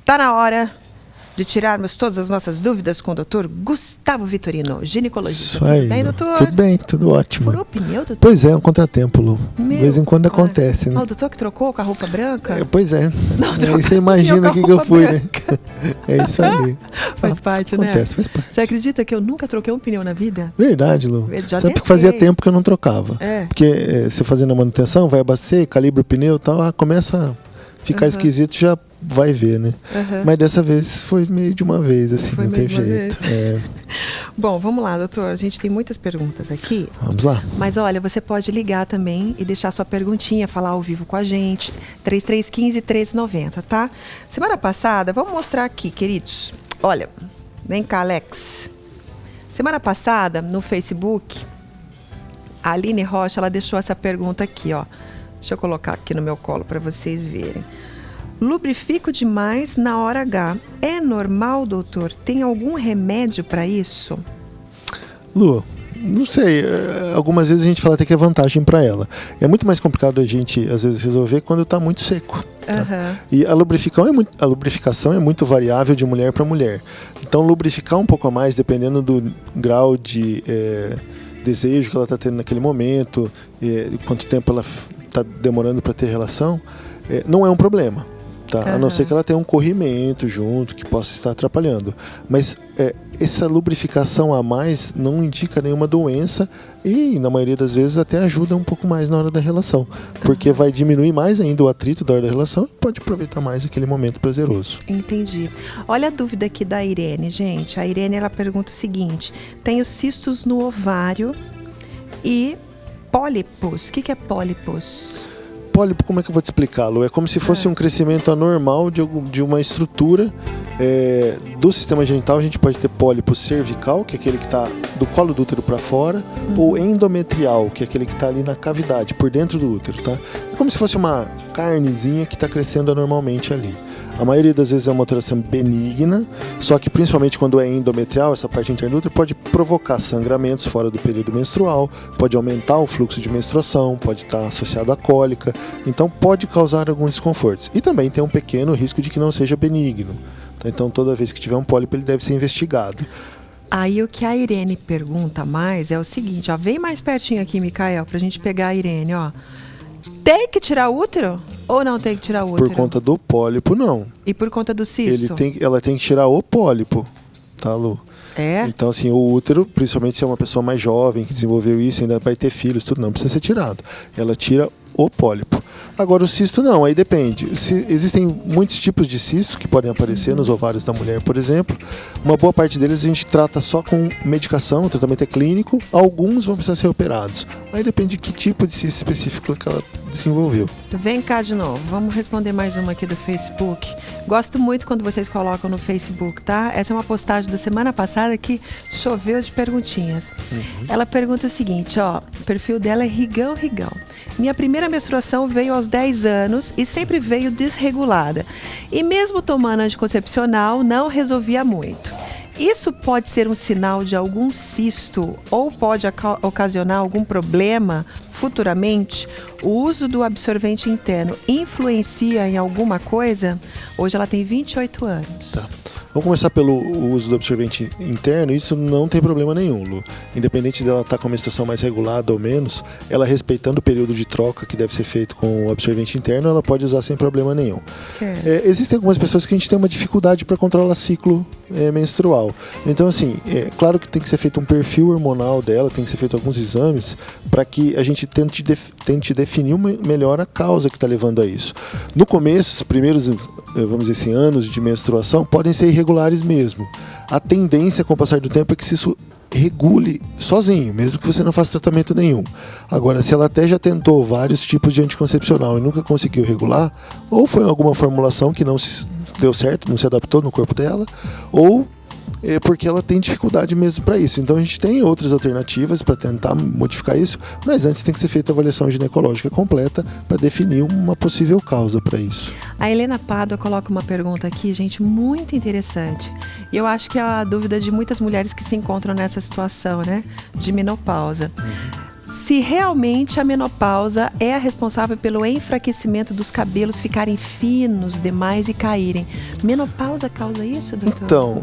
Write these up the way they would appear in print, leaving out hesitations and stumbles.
Tá na hora de tirarmos todas as nossas dúvidas com o doutor Gustavo Vitorino, ginecologista. Isso aí, tudo bem, doutor? Tudo bem, tudo ótimo. Furou o pneu, doutor? Pois é um contratempo, Lu. De vez em quando acontece, né? O doutor que trocou com a roupa branca? Pois é. Não, Aí você imagina o que eu fui, né? É isso aí. Faz parte, né? Acontece, faz parte. Você acredita que eu nunca troquei um pneu na vida? Verdade, Lu. Já Sabe que tentei. fazia tempo que eu não trocava. É. Porque você fazendo a manutenção, vai abastecer, calibra o pneu e tal, começa a ficar esquisito, já vai ver, né? Mas dessa vez foi meio de uma vez, assim, Foi não meio teve de uma jeito. vez. Bom, vamos lá, doutor. A gente tem muitas perguntas aqui. Vamos lá. Mas olha, você pode ligar também e deixar sua perguntinha, falar ao vivo com a gente. 3315-1390, tá? Semana passada, vamos mostrar aqui, queridos. Olha, vem cá, Alex. Semana passada, no Facebook, a Aline Rocha, ela deixou essa pergunta aqui, ó. Deixa eu colocar aqui no meu colo para vocês verem. Lubrifico demais na hora H. É normal, doutor? Tem algum remédio para isso? Lu, não sei. Algumas vezes a gente fala até que é vantagem para ela. É muito mais complicado a gente, às vezes, resolver quando está muito seco. Tá? E a lubrificação é muito variável de mulher para mulher. Então, lubrificar um pouco a mais, dependendo do grau de desejo que ela está tendo naquele momento, quanto tempo ela está demorando para ter relação, não é um problema. Tá? A não ser que ela tenha um corrimento junto que possa estar atrapalhando. Mas essa lubrificação a mais não indica nenhuma doença e, na maioria das vezes, até ajuda um pouco mais na hora da relação. Porque vai diminuir mais ainda o atrito da hora da relação e pode aproveitar mais aquele momento prazeroso. Entendi. Olha a dúvida aqui da Irene, gente. A Irene, ela pergunta o seguinte: tenho cistos no ovário e pólipos. O que é pólipos? Pólipo, como é que eu vou te explicá-lo? É como se fosse um crescimento anormal de uma estrutura do sistema genital. A gente pode ter pólipo cervical, que é aquele que está do colo do útero para fora, ou endometrial, que é aquele que está ali na cavidade, por dentro do útero. Tá? É como se fosse uma carnezinha que está crescendo anormalmente ali. A maioria das vezes é uma alteração benigna, só que principalmente quando é endometrial, essa parte interna do útero pode provocar sangramentos fora do período menstrual, pode aumentar o fluxo de menstruação, pode estar associado à cólica, então pode causar alguns desconfortos. E também tem um pequeno risco de que não seja benigno. Então toda vez que tiver um pólipo ele deve ser investigado. Aí o que a Irene pergunta mais é o seguinte, ó, vem mais pertinho aqui, Micael, pra gente pegar a Irene, ó. Tem que tirar o útero ou não tem que tirar o útero? Por conta do pólipo, não. E por conta do cisto? Ela tem que tirar o pólipo, tá, Lu? Então, assim, o útero, principalmente se é uma pessoa mais jovem que desenvolveu isso, ainda vai ter filhos, tudo não precisa ser tirado. Ela tira o pólipo. Agora, o cisto não, aí depende. Existem muitos tipos de cisto que podem aparecer nos ovários da mulher, por exemplo. Uma boa parte deles a gente trata só com medicação, o tratamento é clínico. Alguns vão precisar ser operados. Aí depende de que tipo de cisto específico que ela desenvolveu. Vem cá de novo, vamos responder mais uma aqui do Facebook. Gosto muito quando vocês colocam no Facebook, tá? Essa é uma postagem da semana passada que choveu de perguntinhas. Ela pergunta o seguinte, ó, o perfil dela é Rigão. Minha primeira menstruação veio aos 10 anos e sempre veio desregulada. E mesmo tomando anticoncepcional, não resolvia muito. Isso pode ser um sinal de algum cisto ou pode ocasionar algum problema futuramente? O uso do absorvente interno influencia em alguma coisa? Hoje ela tem 28 anos. Tá. Vamos começar pelo uso do absorvente interno. Isso não tem problema nenhum, Lu. Independente dela estar com a menstruação mais regulada ou menos, ela respeitando o período de troca que deve ser feito com o absorvente interno, ela pode usar sem problema nenhum. Existem algumas pessoas que a gente tem uma dificuldade para controlar ciclo menstrual. Então, assim, claro que tem que ser feito um perfil hormonal dela, tem que ser feito alguns exames para que a gente tente definir melhor a causa que está levando a isso. No começo, os primeiros, vamos dizer assim, anos de menstruação podem ser irregulares mesmo. A tendência com o passar do tempo é que isso regule sozinho, mesmo que você não faça tratamento nenhum. Agora, se ela até já tentou vários tipos de anticoncepcional e nunca conseguiu regular, ou foi alguma formulação que não deu certo, não se adaptou no corpo dela, ou porque ela tem dificuldade mesmo para isso. Então a gente tem outras alternativas para tentar modificar isso, mas antes tem que ser feita a avaliação ginecológica completa para definir uma possível causa para isso. A Helena Pádua coloca uma pergunta aqui, gente, muito interessante. E eu acho que é a dúvida de muitas mulheres que se encontram nessa situação, né, de menopausa. se realmente a menopausa é a responsável pelo enfraquecimento dos cabelos ficarem finos demais e caírem. Menopausa causa isso, doutor? Então,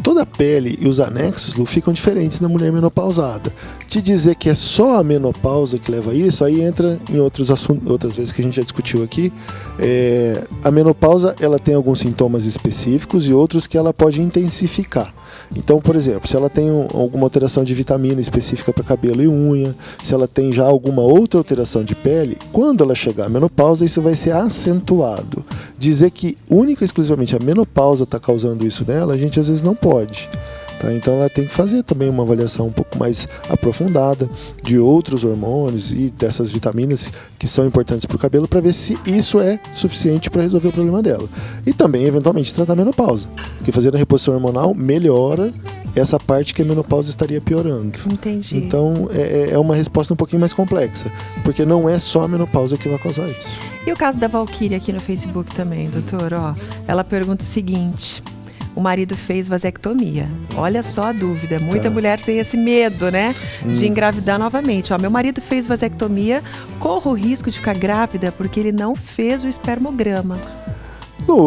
toda a pele e os anexos, Lu, ficam diferentes na mulher menopausada. Te dizer que é só a menopausa que leva a isso, aí entra em outros assuntos, outras vezes que a gente já discutiu aqui. A menopausa, ela tem alguns sintomas específicos e outros que ela pode intensificar. Então, por exemplo, se ela tem alguma alteração de vitamina específica para cabelo e unha, se ela tem já alguma outra alteração de pele, quando ela chegar à menopausa, isso vai ser acentuado. Dizer que única e exclusivamente a menopausa está causando isso nela, a gente às vezes não pode. Tá? Então ela tem que fazer também uma avaliação um pouco mais aprofundada de outros hormônios e dessas vitaminas que são importantes para o cabelo, para ver se isso é suficiente para resolver o problema dela. E também, eventualmente, tratar a menopausa, porque fazendo a reposição hormonal melhora essa parte que a menopausa estaria piorando. Entendi. Então é uma resposta um pouquinho mais complexa, porque não é só a menopausa que vai causar isso. E o caso da Valquíria aqui no Facebook também, doutor? Ela pergunta o seguinte: o marido fez vasectomia. Olha só a dúvida. Muita mulher tem esse medo, né? De engravidar novamente. Meu marido fez vasectomia, corro o risco de ficar grávida porque ele não fez o espermograma.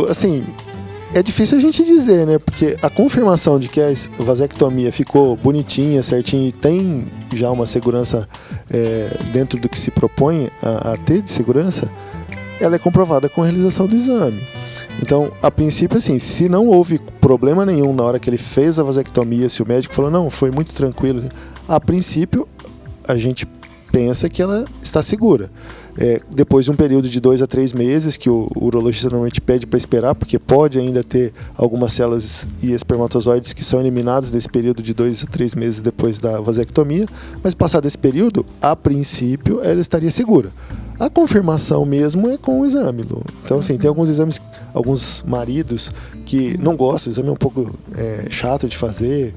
Assim, é difícil a gente dizer, né? Porque a confirmação de que a vasectomia ficou bonitinha, certinha e tem já uma segurança dentro do que se propõe a ter de segurança, ela é comprovada com a realização do exame. Então, a princípio, assim, se não houve problema nenhum na hora que ele fez a vasectomia, se o médico falou, não, foi muito tranquilo, a princípio, a gente pensa que ela está segura. Depois de um período de 2 a 3 meses, que o urologista normalmente pede para esperar, porque pode ainda ter algumas células e espermatozoides que são eliminados nesse período de 2 a 3 meses depois da vasectomia, mas passado esse período, a princípio, ela estaria segura. A confirmação mesmo é com o exame, Lu. Então, assim, tem alguns exames, alguns maridos que não gostam, o exame é um pouco chato de fazer,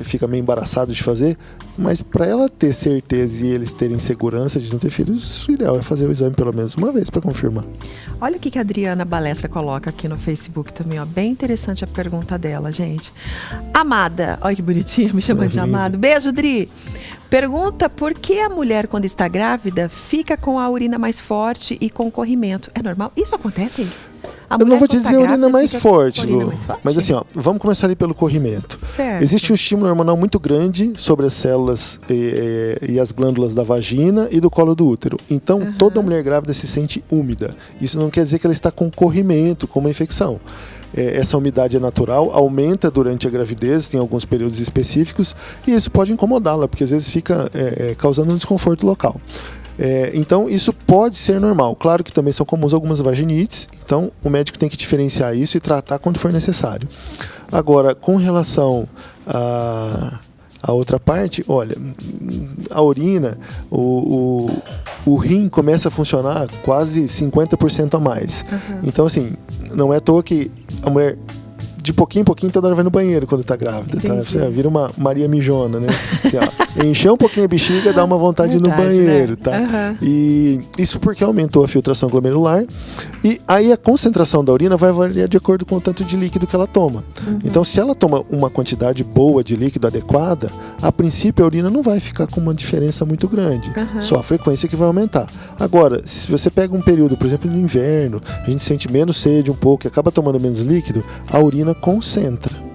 fica meio embaraçado de fazer, mas para ela ter certeza e eles terem segurança de não ter filhos, o ideal é fazer o exame pelo menos uma vez para confirmar. Olha o que a Adriana Balestra coloca aqui no Facebook também, bem interessante a pergunta dela, gente. Amada, olha que bonitinha, me chamando de Amado. Beijo, Dri. Pergunta por que a mulher, quando está grávida, fica com a urina mais forte e com corrimento. É normal? Isso acontece? Eu não vou te dizer a urina mais forte, Lu. Mas assim, vamos começar ali pelo corrimento. Certo. Existe um estímulo hormonal muito grande sobre as células e as glândulas da vagina e do colo do útero. Então, toda mulher grávida se sente úmida. Isso não quer dizer que ela está com corrimento, com uma infecção. Essa umidade é natural, aumenta durante a gravidez, tem alguns períodos específicos, e isso pode incomodá-la, porque às vezes fica causando um desconforto local. Então, isso pode ser normal. Claro que também são comuns algumas vaginites, então o médico tem que diferenciar isso e tratar quando for necessário. Agora, com relação a outra parte, olha, a urina, o rim começa a funcionar quase 50% a mais. Então, assim, não é à toa que a mulher, de pouquinho em pouquinho, toda hora vai no banheiro quando está grávida. Tá? Você vira uma Maria Mijona, né? Assim, encher um pouquinho a bexiga dá uma vontade de ir no banheiro, né? Tá? E isso porque aumentou a filtração glomerular. E aí a concentração da urina vai variar de acordo com o tanto de líquido que ela toma. Então, se ela toma uma quantidade boa de líquido adequada, a princípio a urina não vai ficar com uma diferença muito grande. Só a frequência que vai aumentar. Agora, se você pega um período, por exemplo, no inverno, a gente sente menos sede um pouco e acaba tomando menos líquido, a urina concentra.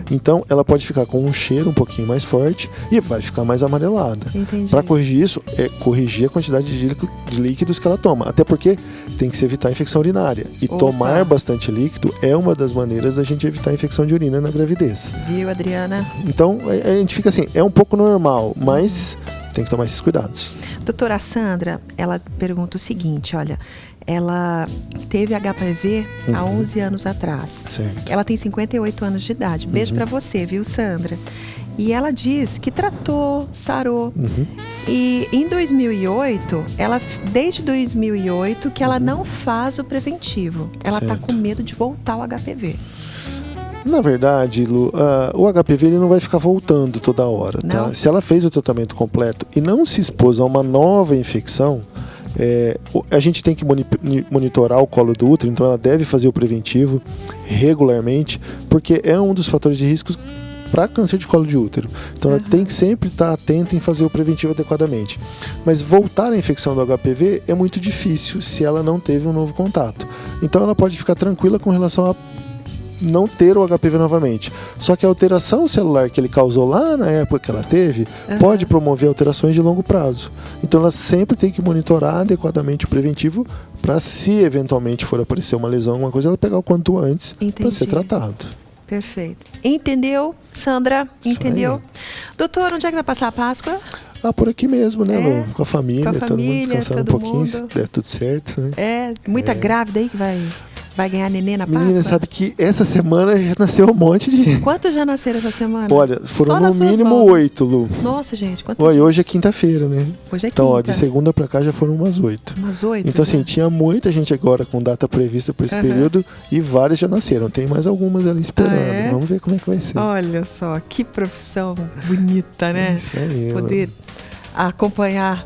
Então, ela pode ficar com um cheiro um pouquinho mais forte e vai ficar mais amarelada. Para corrigir isso, é corrigir a quantidade de líquidos que ela toma. Até porque tem que se evitar a infecção urinária. E tomar bastante líquido é uma das maneiras da gente evitar a infecção de urina na gravidez. Viu, Adriana? Então, a gente fica assim, é um pouco normal, mas tem que tomar esses cuidados. Doutora Sandra, ela pergunta o seguinte, olha, ela teve HPV há 11 anos atrás. Certo. Ela tem 58 anos de idade. Beijo pra você, viu, Sandra? E ela diz que tratou, sarou. E em 2008, desde 2008, que ela não faz o preventivo. Ela tá com medo de voltar ao HPV. Na verdade, Lu, o HPV ele não vai ficar voltando toda hora, tá? Se ela fez o tratamento completo e não se expôs a uma nova infecção, a gente tem que monitorar o colo do útero, então ela deve fazer o preventivo regularmente, porque é um dos fatores de risco para câncer de colo de útero. Então ela tem que sempre estar atenta em fazer o preventivo adequadamente. Mas voltar à infecção do HPV é muito difícil se ela não teve um novo contato. Então ela pode ficar tranquila com relação a não ter o HPV novamente. Só que a alteração celular que ele causou lá na época que ela teve pode promover alterações de longo prazo. Então ela sempre tem que monitorar adequadamente o preventivo para, se eventualmente for aparecer uma lesão, alguma coisa, ela pegar o quanto antes para ser tratado. Perfeito. Entendeu, Sandra? Entendeu? Doutor, onde é que vai passar a Páscoa? Por aqui mesmo, né, Lu? Com a família, todo mundo descansando um pouquinho, mundo. se der tudo certo, né? Muita grávida aí que vai ganhar neném na Páscoa? Menina, sabe que essa semana já nasceu um monte de... Quantos já nasceram essa semana? Olha, foram no mínimo 8, Lu. Nossa, gente. Olha, hoje é quinta-feira, né? Hoje é então, quinta. De segunda pra cá já foram umas 8. Umas 8? Então, assim, tinha muita gente agora com data prevista para esse período e várias já nasceram. Tem mais algumas ali esperando. Vamos ver como é que vai ser. Olha só, que profissão bonita, né? Isso aí. Poder acompanhar,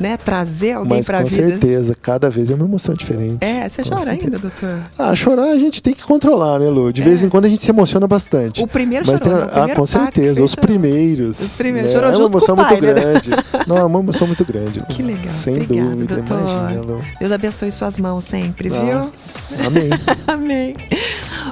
né? Trazer alguém pra vida. Mas com certeza, cada vez é uma emoção diferente. Você chora ainda, doutor? Chorar a gente tem que controlar, né, Lu? De vez em quando a gente se emociona bastante. O primeiro mas chorou, com certeza, os primeiros. Os primeiros, né? chorou É uma junto emoção com o pai, muito né? grande. Não, é uma emoção muito grande. Que legal. Sem Obrigada, dúvida, doutor. imagina, Lu. Deus abençoe suas mãos sempre, viu? Amém. Amém.